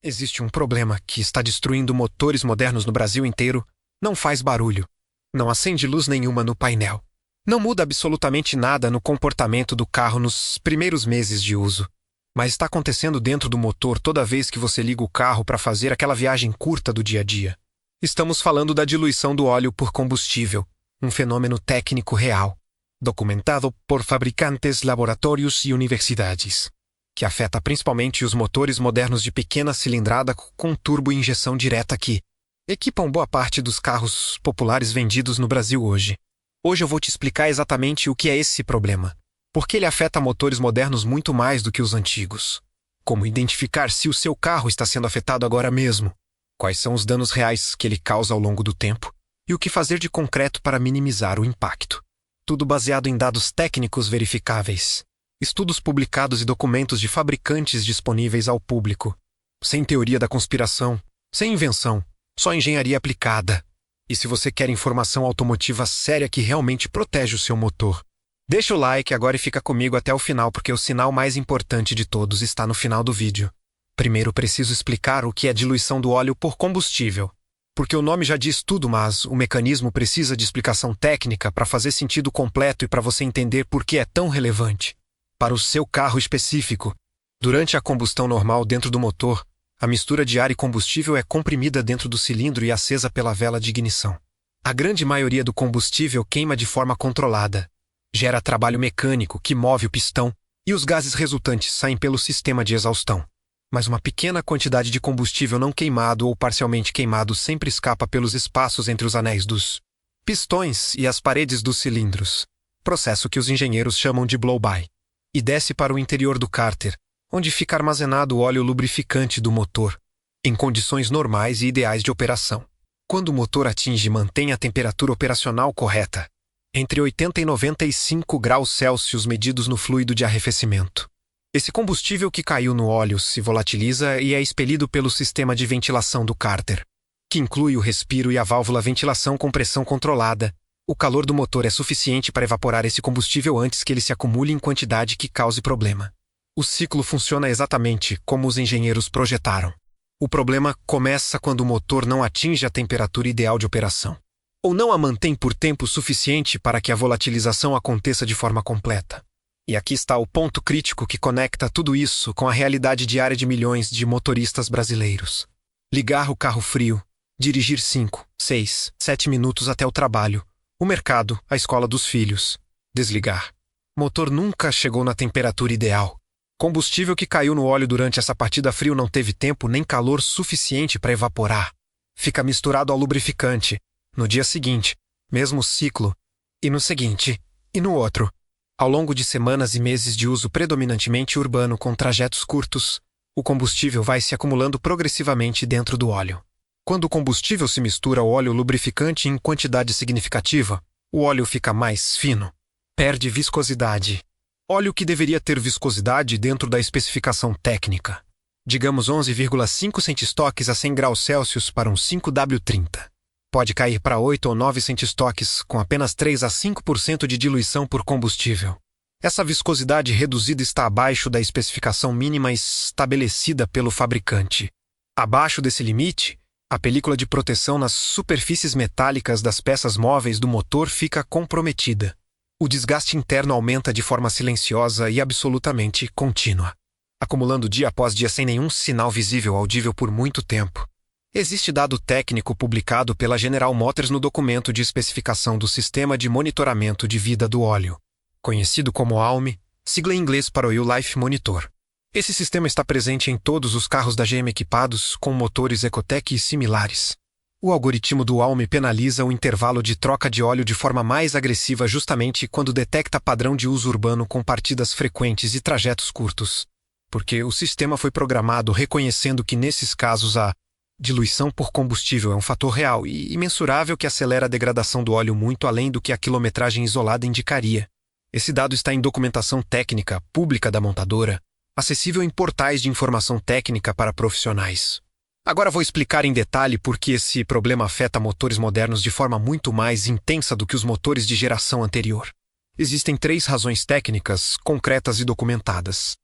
Existe um problema que está destruindo motores modernos no Brasil inteiro. Não faz barulho. Não acende luz nenhuma no painel. Não muda absolutamente nada no comportamento do carro nos primeiros meses de uso. Mas está acontecendo dentro do motor toda vez que você liga o carro para fazer aquela viagem curta do dia a dia. Estamos falando da diluição do óleo por combustível, um fenômeno técnico real, documentado por fabricantes, laboratórios e universidades, que afeta principalmente os motores modernos de pequena cilindrada com turbo e injeção direta que equipam boa parte dos carros populares vendidos no Brasil hoje. Hoje eu vou te explicar exatamente o que é esse problema, porque ele afeta motores modernos muito mais do que os antigos. Como identificar se o seu carro está sendo afetado agora mesmo, quais são os danos reais que ele causa ao longo do tempo e o que fazer de concreto para minimizar o impacto. Tudo baseado em dados técnicos verificáveis, estudos publicados e documentos de fabricantes disponíveis ao público. Sem teoria da conspiração, sem invenção, só engenharia aplicada. E se você quer informação automotiva séria que realmente protege o seu motor, deixa o like agora e fica comigo até o final, porque o sinal mais importante de todos está no final do vídeo. Primeiro preciso explicar o que é diluição do óleo por combustível, porque o nome já diz tudo, mas o mecanismo precisa de explicação técnica para fazer sentido completo e para você entender por que é tão relevante. Para o seu carro específico, durante a combustão normal dentro do motor, a mistura de ar e combustível é comprimida dentro do cilindro e acesa pela vela de ignição. A grande maioria do combustível queima de forma controlada. Gera trabalho mecânico que move o pistão e os gases resultantes saem pelo sistema de exaustão. Mas uma pequena quantidade de combustível não queimado ou parcialmente queimado sempre escapa pelos espaços entre os anéis dos pistões e as paredes dos cilindros, processo que os engenheiros chamam de blow-by, e desce para o interior do cárter, onde fica armazenado o óleo lubrificante do motor, em condições normais e ideais de operação. Quando o motor atinge e mantém a temperatura operacional correta, entre 80 e 95 graus Celsius medidos no fluido de arrefecimento. Esse combustível que caiu no óleo se volatiliza e é expelido pelo sistema de ventilação do cárter, que inclui o respiro e a válvula ventilação com pressão controlada. O calor do motor é suficiente para evaporar esse combustível antes que ele se acumule em quantidade que cause problema. O ciclo funciona exatamente como os engenheiros projetaram. O problema começa quando o motor não atinge a temperatura ideal de operação, ou não a mantém por tempo suficiente para que a volatilização aconteça de forma completa. E aqui está o ponto crítico que conecta tudo isso com a realidade diária de milhões de motoristas brasileiros. Ligar o carro frio, dirigir 5, 6, 7 minutos até o trabalho, o mercado, a escola dos filhos. Desligar. Motor nunca chegou na temperatura ideal. Combustível que caiu no óleo durante essa partida frio não teve tempo nem calor suficiente para evaporar. Fica misturado ao lubrificante. No dia seguinte, mesmo ciclo. E no seguinte, e no outro. Ao longo de semanas e meses de uso predominantemente urbano com trajetos curtos, o combustível vai se acumulando progressivamente dentro do óleo. Quando o combustível se mistura ao óleo lubrificante em quantidade significativa, o óleo fica mais fino. Perde viscosidade. Óleo que deveria ter viscosidade dentro da especificação técnica. Digamos 11,5 centistoques a 100 graus Celsius para um 5W30. Pode cair para 8 ou 9 centistoques com apenas 3 a 5% de diluição por combustível. Essa viscosidade reduzida está abaixo da especificação mínima estabelecida pelo fabricante. Abaixo desse limite, a película de proteção nas superfícies metálicas das peças móveis do motor fica comprometida. O desgaste interno aumenta de forma silenciosa e absolutamente contínua, acumulando dia após dia sem nenhum sinal visível audível por muito tempo. Existe dado técnico publicado pela General Motors no documento de especificação do Sistema de Monitoramento de Vida do Óleo, conhecido como ALM, sigla em inglês para Oil Life Monitor. Esse sistema está presente em todos os carros da GM equipados com motores Ecotec e similares. O algoritmo do ALM penaliza o intervalo de troca de óleo de forma mais agressiva justamente quando detecta padrão de uso urbano com partidas frequentes e trajetos curtos, porque o sistema foi programado reconhecendo que nesses casos a diluição por combustível é um fator real e imensurável que acelera a degradação do óleo muito além do que a quilometragem isolada indicaria. Esse dado está em documentação técnica pública da montadora, acessível em portais de informação técnica para profissionais. Agora vou explicar em detalhe por que esse problema afeta motores modernos de forma muito mais intensa do que os motores de geração anterior. Existem 3 razões técnicas, concretas e documentadas.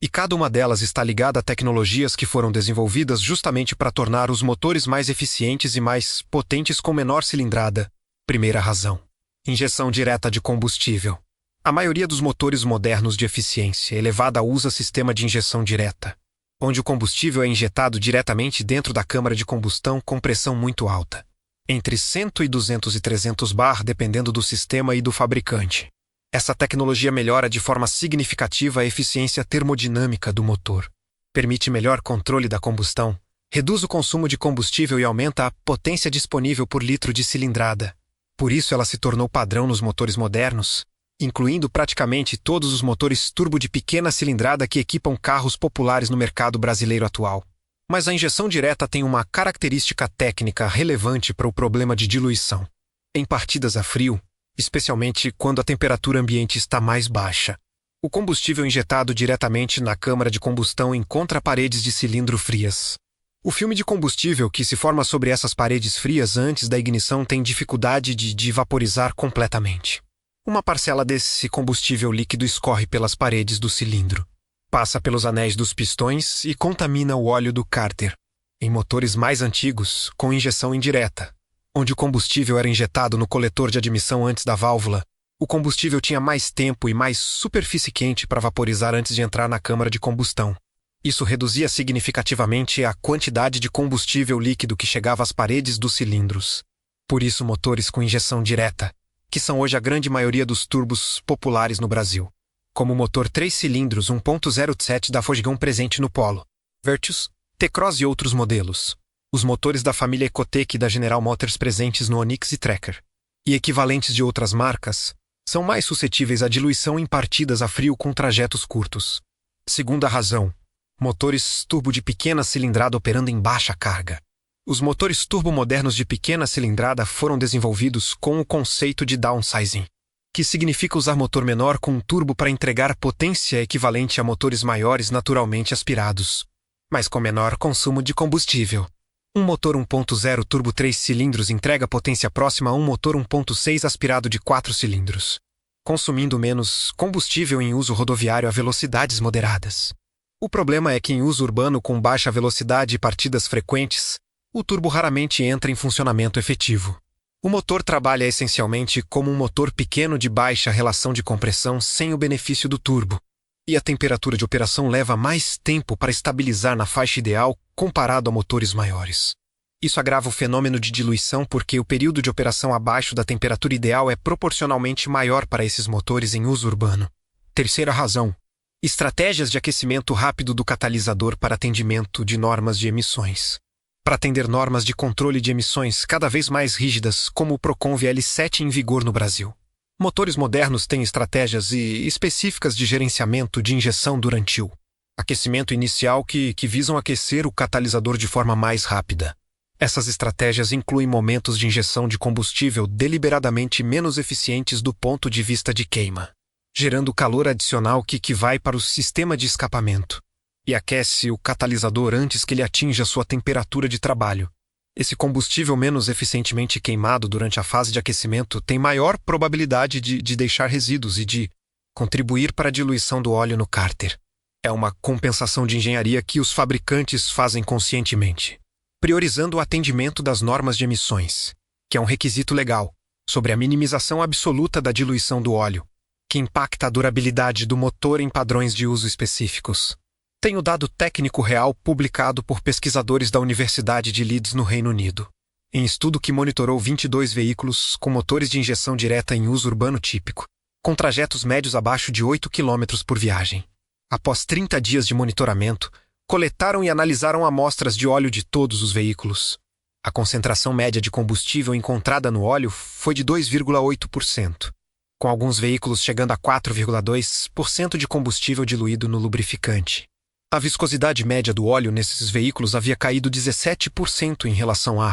e cada uma delas está ligada a tecnologias que foram desenvolvidas justamente para tornar os motores mais eficientes e mais potentes com menor cilindrada. Primeira razão: injeção direta de combustível. A maioria dos motores modernos de eficiência elevada usa sistema de injeção direta, onde o combustível é injetado diretamente dentro da câmara de combustão com pressão muito alta, entre 100 e 200 e 300 bar, dependendo do sistema e do fabricante. Essa tecnologia melhora de forma significativa a eficiência termodinâmica do motor, permite melhor controle da combustão, reduz o consumo de combustível e aumenta a potência disponível por litro de cilindrada. Por isso ela se tornou padrão nos motores modernos, incluindo praticamente todos os motores turbo de pequena cilindrada que equipam carros populares no mercado brasileiro atual. Mas a injeção direta tem uma característica técnica relevante para o problema de diluição. Em partidas a frio, especialmente quando a temperatura ambiente está mais baixa, o combustível injetado diretamente na câmara de combustão encontra paredes de cilindro frias. O filme de combustível que se forma sobre essas paredes frias antes da ignição tem dificuldade de vaporizar completamente. Uma parcela desse combustível líquido escorre pelas paredes do cilindro, passa pelos anéis dos pistões e contamina o óleo do cárter. Em motores mais antigos, com injeção indireta, onde o combustível era injetado no coletor de admissão antes da válvula, o combustível tinha mais tempo e mais superfície quente para vaporizar antes de entrar na câmara de combustão. Isso reduzia significativamente a quantidade de combustível líquido que chegava às paredes dos cilindros. Por isso, motores com injeção direta, que são hoje a grande maioria dos turbos populares no Brasil, como o motor 3 cilindros 1.07 da Volkswagen presente no Polo, Virtus, T-Cross e outros modelos, os motores da família Ecotec da General Motors presentes no Onix e Tracker, e equivalentes de outras marcas, são mais suscetíveis à diluição em partidas a frio com trajetos curtos. Segunda razão: motores turbo de pequena cilindrada operando em baixa carga. Os motores turbo modernos de pequena cilindrada foram desenvolvidos com o conceito de downsizing, que significa usar motor menor com um turbo para entregar potência equivalente a motores maiores naturalmente aspirados, mas com menor consumo de combustível. Um motor 1.0 turbo 3 cilindros entrega potência próxima a um motor 1.6 aspirado de 4 cilindros, consumindo menos combustível em uso rodoviário a velocidades moderadas. O problema é que em uso urbano com baixa velocidade e partidas frequentes, o turbo raramente entra em funcionamento efetivo. O motor trabalha essencialmente como um motor pequeno de baixa relação de compressão sem o benefício do turbo, e a temperatura de operação leva mais tempo para estabilizar na faixa ideal comparado a motores maiores. Isso agrava o fenômeno de diluição porque o período de operação abaixo da temperatura ideal é proporcionalmente maior para esses motores em uso urbano. Terceira razão: estratégias de aquecimento rápido do catalisador para atendimento de normas de emissões. Para atender normas de controle de emissões cada vez mais rígidas, como o Procon VL7 em vigor no Brasil, motores modernos têm estratégias específicas de gerenciamento de injeção durante o aquecimento inicial que visam aquecer o catalisador de forma mais rápida. Essas estratégias incluem momentos de injeção de combustível deliberadamente menos eficientes do ponto de vista de queima, gerando calor adicional que vai para o sistema de escapamento e aquece o catalisador antes que ele atinja sua temperatura de trabalho. Esse combustível menos eficientemente queimado durante a fase de aquecimento tem maior probabilidade de deixar resíduos e de contribuir para a diluição do óleo no cárter. É uma compensação de engenharia que os fabricantes fazem conscientemente, priorizando o atendimento das normas de emissões, que é um requisito legal, sobre a minimização absoluta da diluição do óleo, que impacta a durabilidade do motor em padrões de uso específicos. Tem o dado técnico real publicado por pesquisadores da Universidade de Leeds, no Reino Unido, em estudo que monitorou 22 veículos com motores de injeção direta em uso urbano típico, com trajetos médios abaixo de 8 km por viagem. Após 30 dias de monitoramento, coletaram e analisaram amostras de óleo de todos os veículos. A concentração média de combustível encontrada no óleo foi de 2,8%, com alguns veículos chegando a 4,2% de combustível diluído no lubrificante. A viscosidade média do óleo nesses veículos havia caído 17% em relação à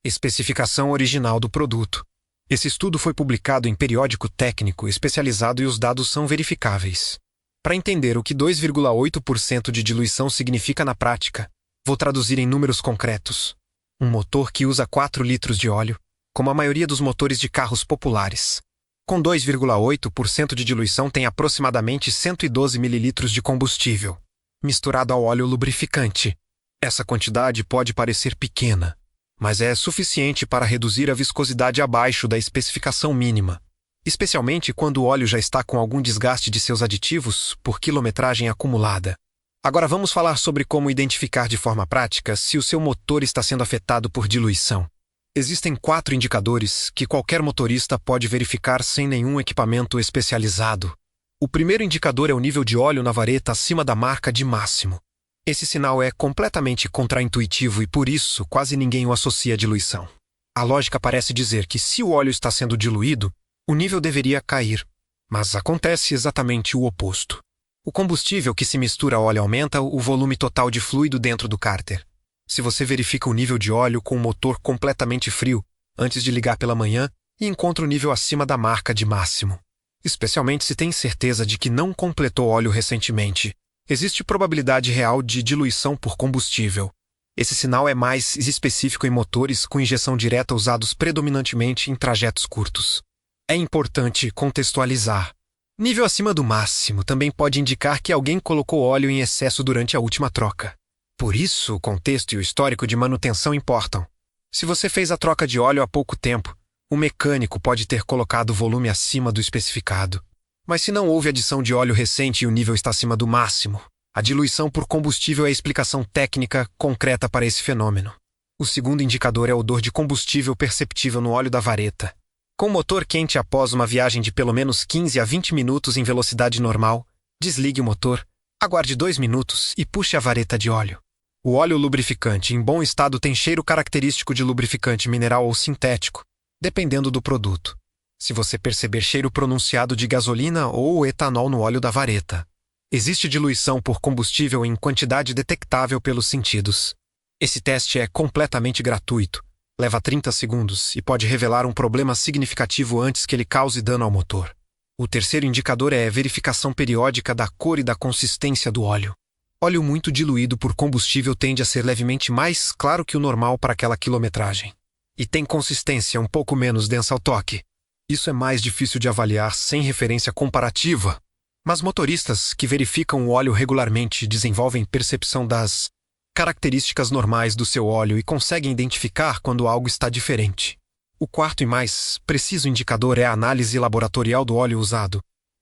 especificação original do produto. Esse estudo foi publicado em periódico técnico especializado e os dados são verificáveis. Para entender o que 2,8% de diluição significa na prática, vou traduzir em números concretos. Um motor que usa 4 litros de óleo, como a maioria dos motores de carros populares, com 2,8% de diluição tem aproximadamente 112 ml de combustível. misturado ao óleo lubrificante. Essa quantidade pode parecer pequena, mas é suficiente para reduzir a viscosidade abaixo da especificação mínima, especialmente quando o óleo já está com algum desgaste de seus aditivos por quilometragem acumulada. Agora vamos falar sobre como identificar de forma prática se o seu motor está sendo afetado por diluição. Existem 4 indicadores que qualquer motorista pode verificar sem nenhum equipamento especializado. O primeiro indicador é o nível de óleo na vareta acima da marca de máximo. Esse sinal é completamente contraintuitivo e, por isso, quase ninguém o associa à diluição. A lógica parece dizer que se o óleo está sendo diluído, o nível deveria cair, mas acontece exatamente o oposto. O combustível que se mistura ao óleo aumenta o volume total de fluido dentro do cárter. Se você verifica o nível de óleo com o motor completamente frio antes de ligar pela manhã e encontra o nível acima da marca de máximo, especialmente se tem certeza de que não completou óleo recentemente, existe probabilidade real de diluição por combustível. Esse sinal é mais específico em motores com injeção direta usados predominantemente em trajetos curtos. É importante contextualizar. Nível acima do máximo também pode indicar que alguém colocou óleo em excesso durante a última troca. Por isso, o contexto e o histórico de manutenção importam. Se você fez a troca de óleo há pouco tempo, o mecânico pode ter colocado o volume acima do especificado. Mas se não houve adição de óleo recente e o nível está acima do máximo, a diluição por combustível é a explicação técnica concreta para esse fenômeno. O segundo indicador é o odor de combustível perceptível no óleo da vareta. Com o motor quente após uma viagem de pelo menos 15 a 20 minutos em velocidade normal, desligue o motor, aguarde 2 minutos e puxe a vareta de óleo. O óleo lubrificante em bom estado tem cheiro característico de lubrificante mineral ou sintético, dependendo do produto. Se você perceber cheiro pronunciado de gasolina ou etanol no óleo da vareta, existe diluição por combustível em quantidade detectável pelos sentidos. Esse teste é completamente gratuito. Leva 30 segundos e pode revelar um problema significativo antes que ele cause dano ao motor. O terceiro indicador é a verificação periódica da cor e da consistência do óleo. Óleo muito diluído por combustível tende a ser levemente mais claro que o normal para aquela quilometragem. E tem consistência um pouco menos densa ao toque. Isso é mais difícil de avaliar sem referência comparativa. Mas motoristas que verificam o óleo regularmente desenvolvem percepção das características normais do seu óleo e conseguem identificar quando algo está diferente. O quarto e mais preciso indicador é a análise laboratorial do óleo usado.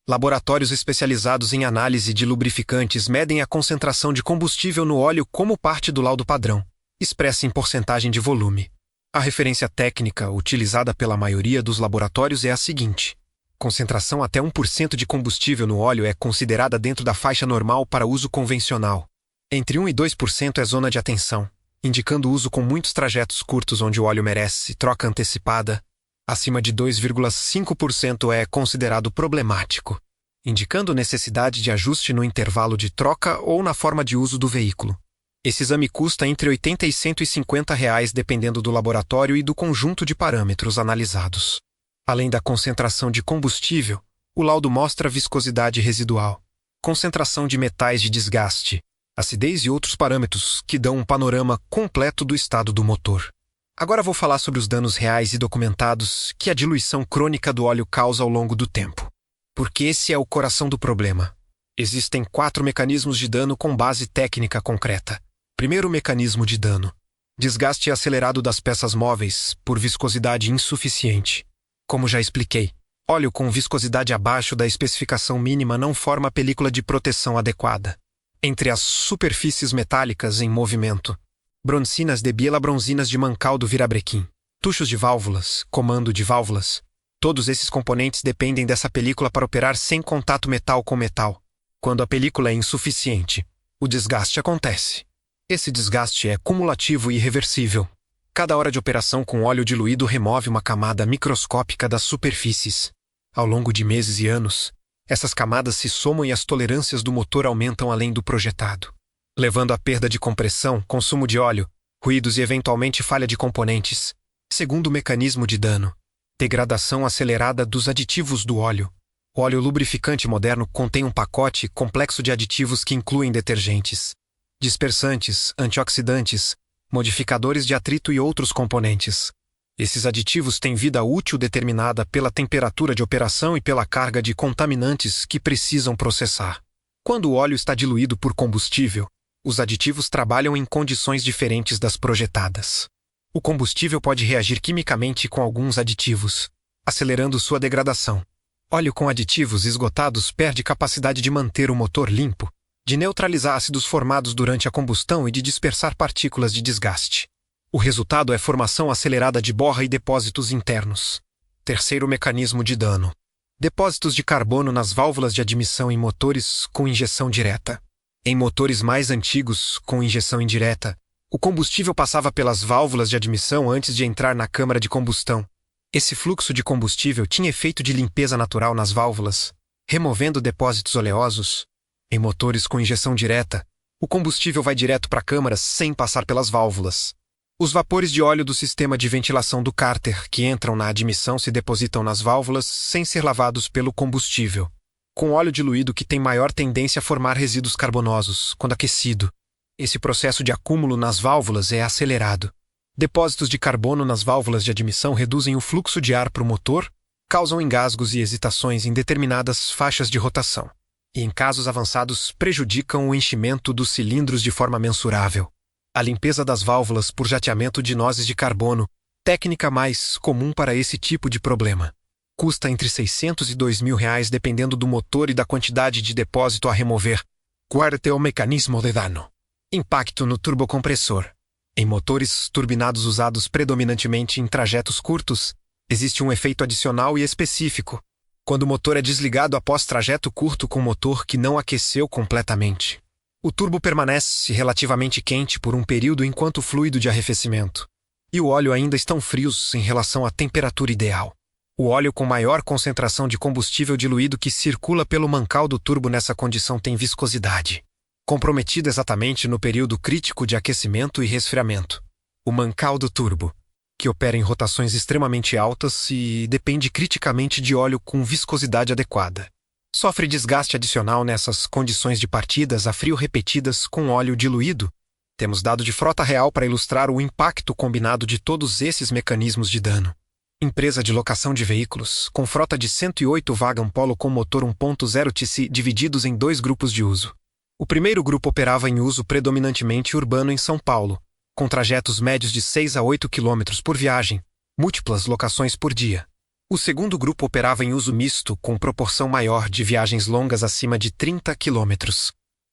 Laboratórios especializados em análise de lubrificantes medem a concentração de combustível no óleo como parte do laudo padrão, expressa em porcentagem de volume. A referência técnica utilizada pela maioria dos laboratórios é a seguinte: concentração até 1% de combustível no óleo é considerada dentro da faixa normal para uso convencional. Entre 1 e 2% é zona de atenção, indicando uso com muitos trajetos curtos onde o óleo merece troca antecipada. Acima de 2,5% é considerado problemático, indicando necessidade de ajuste no intervalo de troca ou na forma de uso do veículo. Esse exame custa entre R$ 80 e R$ 150 dependendo do laboratório e do conjunto de parâmetros analisados. Além da concentração de combustível, o laudo mostra viscosidade residual, concentração de metais de desgaste, acidez e outros parâmetros que dão um panorama completo do estado do motor. Agora vou falar sobre os danos reais e documentados que a diluição crônica do óleo causa ao longo do tempo. Porque esse é o coração do problema. Existem 4 mecanismos de dano com base técnica concreta. Primeiro mecanismo de dano: desgaste acelerado das peças móveis por viscosidade insuficiente. Como já expliquei, óleo com viscosidade abaixo da especificação mínima não forma película de proteção adequada. Entre as superfícies metálicas em movimento, broncinas de biela, bronzinas de mancaldo virabrequim, tuchos de válvulas, comando de válvulas, todos esses componentes dependem dessa película para operar sem contato metal com metal. Quando a película é insuficiente, o desgaste acontece. Esse desgaste é cumulativo e irreversível. Cada hora de operação com óleo diluído remove uma camada microscópica das superfícies. Ao longo de meses e anos, essas camadas se somam e as tolerâncias do motor aumentam além do projetado, levando à perda de compressão, consumo de óleo, ruídos e eventualmente falha de componentes. Segundo mecanismo de dano: degradação acelerada dos aditivos do óleo. O óleo lubrificante moderno contém um pacote complexo de aditivos que incluem detergentes, dispersantes, antioxidantes, modificadores de atrito e outros componentes. Esses aditivos têm vida útil determinada pela temperatura de operação e pela carga de contaminantes que precisam processar. Quando o óleo está diluído por combustível, os aditivos trabalham em condições diferentes das projetadas. O combustível pode reagir quimicamente com alguns aditivos, acelerando sua degradação. Óleo com aditivos esgotados perde capacidade de manter o motor limpo, de neutralizar ácidos formados durante a combustão e de dispersar partículas de desgaste. O resultado é formação acelerada de borra e depósitos internos. Terceiro mecanismo de dano: depósitos de carbono nas válvulas de admissão em motores com injeção direta. Em motores mais antigos, com injeção indireta, o combustível passava pelas válvulas de admissão antes de entrar na câmara de combustão. Esse fluxo de combustível tinha efeito de limpeza natural nas válvulas, removendo depósitos oleosos. Em motores com injeção direta, o combustível vai direto para a câmara sem passar pelas válvulas. Os vapores de óleo do sistema de ventilação do cárter que entram na admissão se depositam nas válvulas sem ser lavados pelo combustível, com óleo diluído que tem maior tendência a formar resíduos carbonosos quando aquecido. Esse processo de acúmulo nas válvulas é acelerado. Depósitos de carbono nas válvulas de admissão reduzem o fluxo de ar para o motor, causam engasgos e hesitações em determinadas faixas de rotação, e em casos avançados prejudicam o enchimento dos cilindros de forma mensurável. A limpeza das válvulas por jateamento de nozes de carbono, técnica mais comum para esse tipo de problema, custa entre R$600 e R$2.000 dependendo do motor e da quantidade de depósito a remover. Quarto mecanismo de dano: impacto no turbocompressor. Em motores turbinados usados predominantemente em trajetos curtos, existe um efeito adicional e específico, quando o motor é desligado após trajeto curto com motor que não aqueceu completamente. O turbo permanece relativamente quente por um período enquanto o fluido de arrefecimento, e o óleo ainda estão frios em relação à temperatura ideal. O óleo com maior concentração de combustível diluído que circula pelo mancal do turbo nessa condição tem viscosidade, comprometida exatamente no período crítico de aquecimento e resfriamento. O mancal do turbo, que opera em rotações extremamente altas e depende criticamente de óleo com viscosidade adequada, sofre desgaste adicional nessas condições de partidas a frio repetidas com óleo diluído. Temos dado de frota real para ilustrar o impacto combinado de todos esses mecanismos de dano. Empresa de locação de veículos, com frota de 108 Wagon Polo com motor 1.0 TC divididos em 2 grupos de uso. O primeiro grupo operava em uso predominantemente urbano em São Paulo, com trajetos médios de 6 a 8 km por viagem, múltiplas locações por dia. O segundo grupo operava em uso misto, com proporção maior de viagens longas acima de 30 km.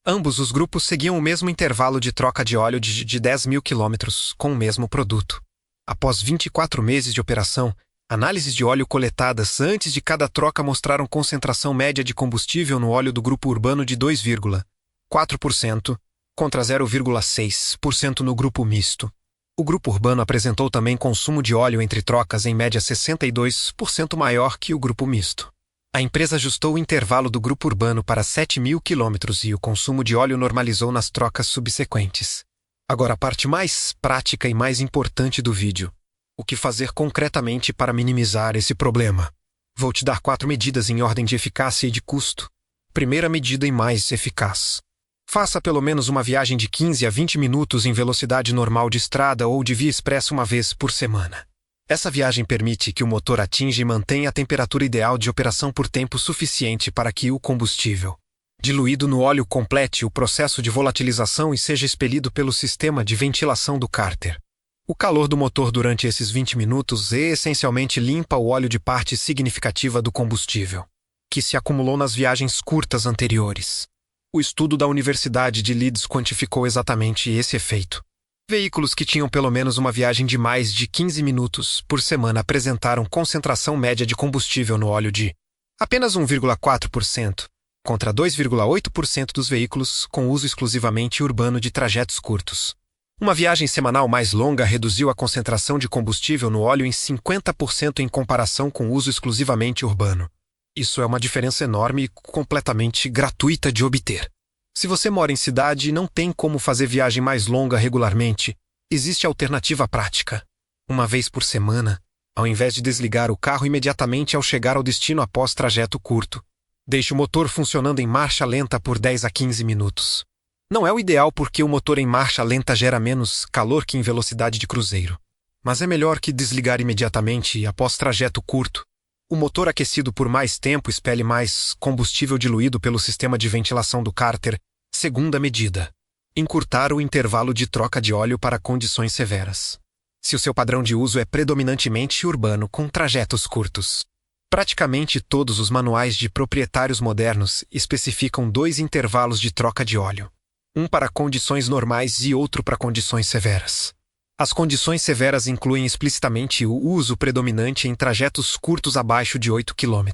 Ambos os grupos seguiam o mesmo intervalo de troca de óleo de 10.000 km com o mesmo produto. Após 24 meses de operação, análises de óleo coletadas antes de cada troca mostraram concentração média de combustível no óleo do grupo urbano de 2,4% contra 0,6% no grupo misto. O grupo urbano apresentou também consumo de óleo entre trocas em média 62% maior que o grupo misto. A empresa ajustou o intervalo do grupo urbano para 7.000 km e o consumo de óleo normalizou nas trocas subsequentes. Agora a parte mais prática e mais importante do vídeo. O que fazer concretamente para minimizar esse problema? Vou te dar 4 medidas em ordem de eficácia e de custo. Primeira medida e mais eficaz: faça pelo menos uma viagem de 15 a 20 minutos em velocidade normal de estrada ou de via expressa uma vez por semana. Essa viagem permite que o motor atinja e mantenha a temperatura ideal de operação por tempo suficiente para que o combustível diluído no óleo complete o processo de volatilização e seja expelido pelo sistema de ventilação do cárter. O calor do motor durante esses 20 minutos essencialmente limpa o óleo de parte significativa do combustível, que se acumulou nas viagens curtas anteriores. O estudo da Universidade de Leeds quantificou exatamente esse efeito. Veículos que tinham pelo menos uma viagem de mais de 15 minutos por semana apresentaram concentração média de combustível no óleo de apenas 1,4%, contra 2,8% dos veículos com uso exclusivamente urbano de trajetos curtos. Uma viagem semanal mais longa reduziu a concentração de combustível no óleo em 50% em comparação com uso exclusivamente urbano. Isso é uma diferença enorme e completamente gratuita de obter. Se você mora em cidade e não tem como fazer viagem mais longa regularmente, existe alternativa prática. Uma vez por semana, ao invés de desligar o carro imediatamente ao chegar ao destino após trajeto curto, deixe o motor funcionando em marcha lenta por 10 a 15 minutos. Não é o ideal porque o motor em marcha lenta gera menos calor que em velocidade de cruzeiro, mas é melhor que desligar imediatamente após trajeto curto. O motor aquecido por mais tempo expele mais combustível diluído pelo sistema de ventilação do cárter. Segunda medida: encurtar o intervalo de troca de óleo para condições severas. Se o seu padrão de uso é predominantemente urbano, com trajetos curtos, praticamente todos os manuais de proprietários modernos especificam 2 intervalos de troca de óleo, um para condições normais e outro para condições severas. As condições severas incluem explicitamente o uso predominante em trajetos curtos abaixo de 8 km,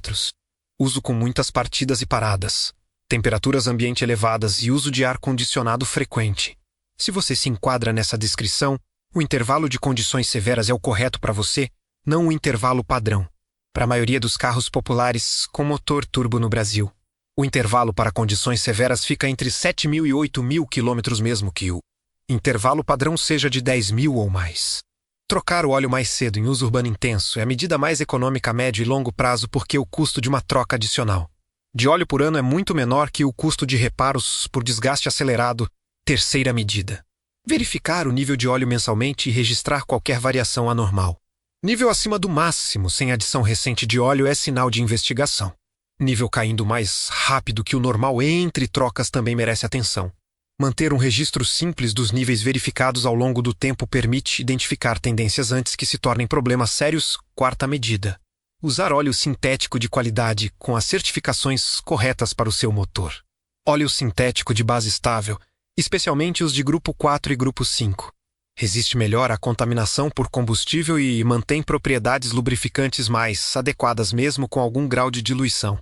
uso com muitas partidas e paradas, temperaturas ambiente elevadas e uso de ar-condicionado frequente. Se você se enquadra nessa descrição, o intervalo de condições severas é o correto para você, não o intervalo padrão. Para a maioria dos carros populares com motor turbo no Brasil, o intervalo para condições severas fica entre 7.000 e 8.000 km, mesmo que o intervalo padrão seja de 10.000 ou mais. Trocar o óleo mais cedo em uso urbano intenso é a medida mais econômica a médio e longo prazo porque o custo de uma troca adicional de óleo por ano é muito menor que o custo de reparos por desgaste acelerado. Terceira medida: verificar o nível de óleo mensalmente e registrar qualquer variação anormal. Nível acima do máximo, sem adição recente de óleo, é sinal de investigação. Nível caindo mais rápido que o normal entre trocas também merece atenção. Manter um registro simples dos níveis verificados ao longo do tempo permite identificar tendências antes que se tornem problemas sérios. Quarta medida: usar óleo sintético de qualidade com as certificações corretas para o seu motor. Óleo sintético de base estável, especialmente os de grupo 4 e grupo 5, resiste melhor à contaminação por combustível e mantém propriedades lubrificantes mais adequadas mesmo com algum grau de diluição,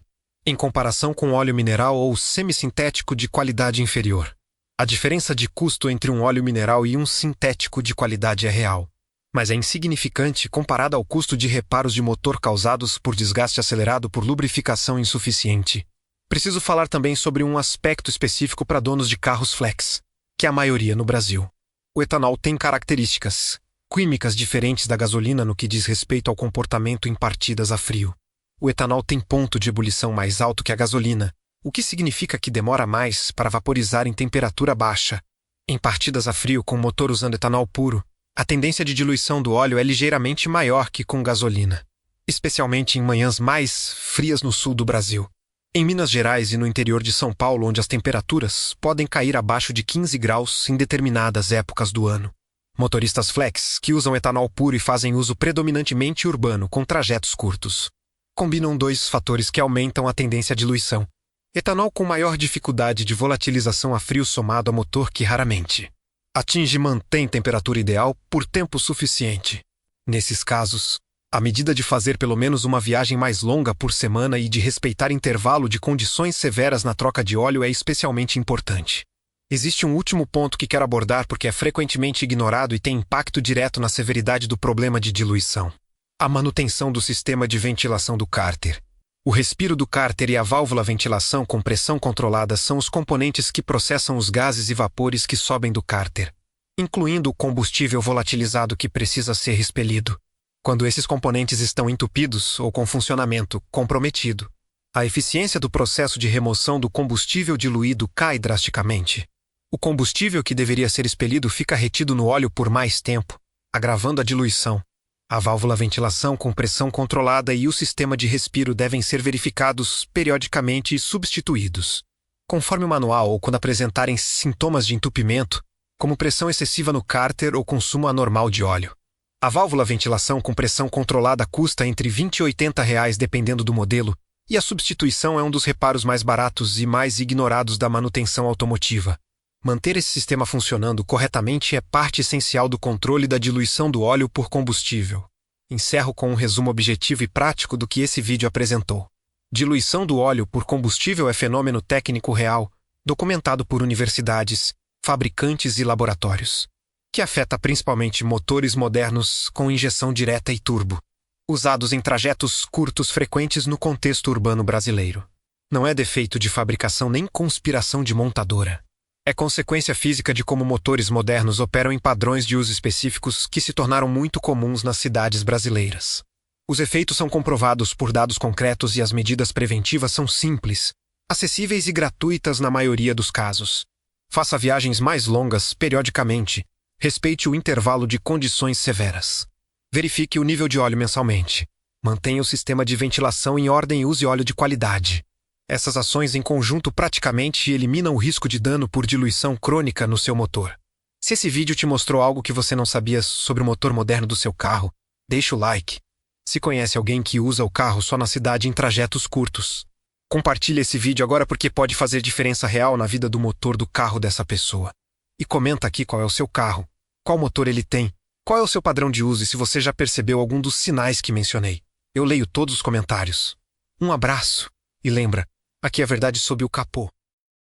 em comparação com óleo mineral ou semissintético de qualidade inferior. A diferença de custo entre um óleo mineral e um sintético de qualidade é real, mas é insignificante comparada ao custo de reparos de motor causados por desgaste acelerado por lubrificação insuficiente. Preciso falar também sobre um aspecto específico para donos de carros flex, que é a maioria no Brasil. O etanol tem características químicas diferentes da gasolina no que diz respeito ao comportamento em partidas a frio. O etanol tem ponto de ebulição mais alto que a gasolina, o que significa que demora mais para vaporizar em temperatura baixa. Em partidas a frio com motor usando etanol puro, a tendência de diluição do óleo é ligeiramente maior que com gasolina, especialmente em manhãs mais frias no sul do Brasil. Em Minas Gerais e no interior de São Paulo, onde as temperaturas podem cair abaixo de 15 graus em determinadas épocas do ano. Motoristas flex, que usam etanol puro e fazem uso predominantemente urbano com trajetos curtos, combinam 2 fatores que aumentam a tendência à diluição: etanol com maior dificuldade de volatilização a frio somado a motor que raramente atinge e mantém temperatura ideal por tempo suficiente. Nesses casos, a medida de fazer pelo menos uma viagem mais longa por semana e de respeitar intervalo de condições severas na troca de óleo é especialmente importante. Existe um último ponto que quero abordar porque é frequentemente ignorado e tem impacto direto na severidade do problema de diluição: a manutenção do sistema de ventilação do cárter. O respiro do cárter e a válvula ventilação com pressão controlada são os componentes que processam os gases e vapores que sobem do cárter, incluindo o combustível volatilizado que precisa ser expelido. Quando esses componentes estão entupidos ou com funcionamento comprometido, a eficiência do processo de remoção do combustível diluído cai drasticamente. O combustível que deveria ser expelido fica retido no óleo por mais tempo, agravando a diluição. A válvula ventilação com pressão controlada e o sistema de respiro devem ser verificados periodicamente e substituídos, conforme o manual ou quando apresentarem sintomas de entupimento, como pressão excessiva no cárter ou consumo anormal de óleo. A válvula ventilação com pressão controlada custa entre R$ 20 e R$ 80 dependendo do modelo, e a substituição é um dos reparos mais baratos e mais ignorados da manutenção automotiva. Manter esse sistema funcionando corretamente é parte essencial do controle da diluição do óleo por combustível. Encerro com um resumo objetivo e prático do que esse vídeo apresentou. Diluição do óleo por combustível é fenômeno técnico real, documentado por universidades, fabricantes e laboratórios, que afeta principalmente motores modernos com injeção direta e turbo, usados em trajetos curtos frequentes no contexto urbano brasileiro. Não é defeito de fabricação nem conspiração de montadora. É consequência física de como motores modernos operam em padrões de uso específicos que se tornaram muito comuns nas cidades brasileiras. Os efeitos são comprovados por dados concretos e as medidas preventivas são simples, acessíveis e gratuitas na maioria dos casos. Faça viagens mais longas periodicamente. Respeite o intervalo de condições severas. Verifique o nível de óleo mensalmente. Mantenha o sistema de ventilação em ordem e use óleo de qualidade. Essas ações em conjunto praticamente eliminam o risco de dano por diluição crônica no seu motor. Se esse vídeo te mostrou algo que você não sabia sobre o motor moderno do seu carro, deixa o like. Se conhece alguém que usa o carro só na cidade em trajetos curtos, compartilhe esse vídeo agora porque pode fazer diferença real na vida do motor do carro dessa pessoa. E comenta aqui qual é o seu carro, qual motor ele tem, qual é o seu padrão de uso e se você já percebeu algum dos sinais que mencionei. Eu leio todos os comentários. Um abraço. E lembra, aqui é a verdade sob o capô.